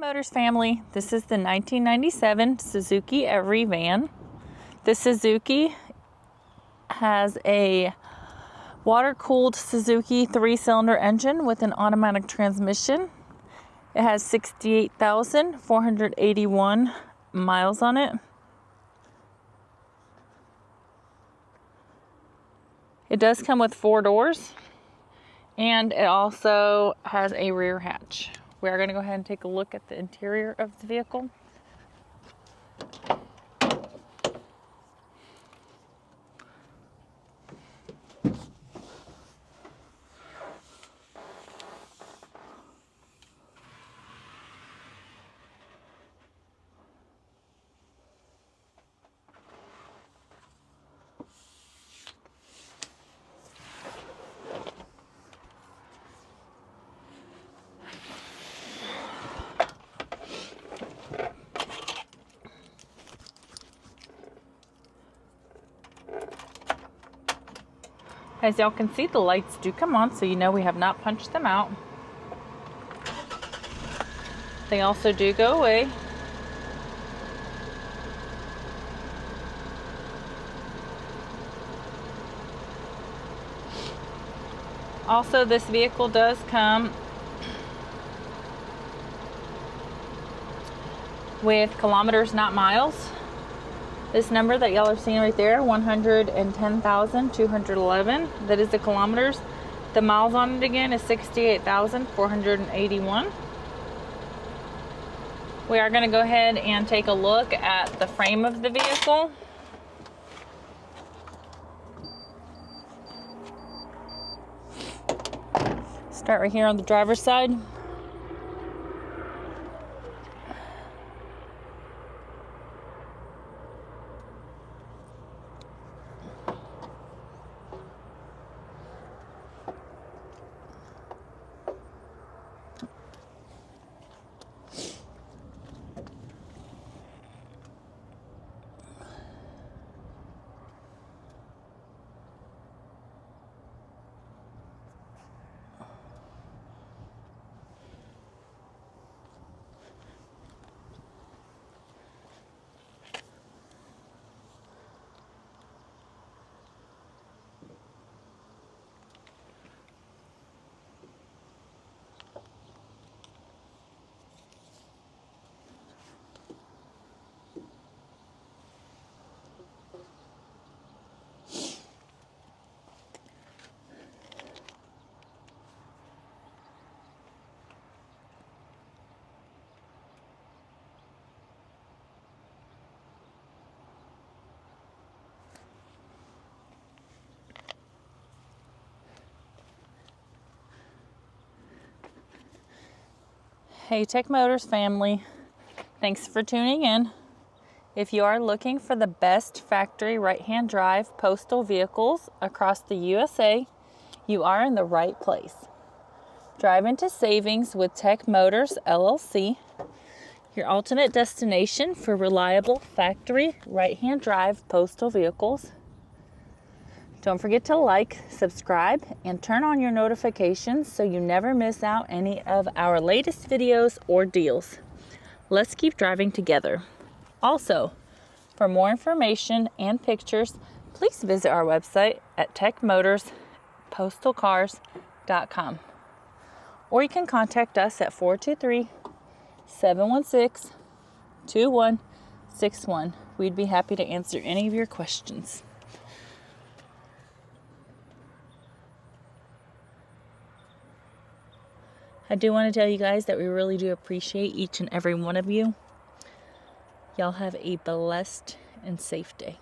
Motors family, this is the 1997 Suzuki Every van. The Suzuki has a water-cooled Suzuki 3-cylinder engine with an automatic transmission. It has 68,481 miles on it. It does come with 4 doors, and it also has a rear hatch. We are going to go ahead and take a look at the interior of the vehicle. As y'all can see, the lights do come on, so you know we have not punched them out. They also do go away. Also, this vehicle does come with kilometers, not miles. This number that y'all are seeing right there, 110,211, that is the kilometers. The miles on it again is 68,481. We are going to go ahead and take a look at the frame of the vehicle. Start right here on the driver's side. Hey Tech Motors family, thanks for tuning in. If you are looking for the best factory right-hand drive postal vehicles across the USA, you are in the right place. Drive into savings with Tech Motors LLC, your ultimate destination for reliable factory right-hand drive postal vehicles. Don't forget to like, subscribe, and turn on your notifications so you never miss out any of our latest videos or deals. Let's keep driving together. Also, for more information and pictures, please visit our website at techmotorspostalcars.com. Or you can contact us at 423-716-2161. We'd be happy to answer any of your questions. I do want to tell you guys that we really do appreciate each and every one of you. Y'all have a blessed and safe day.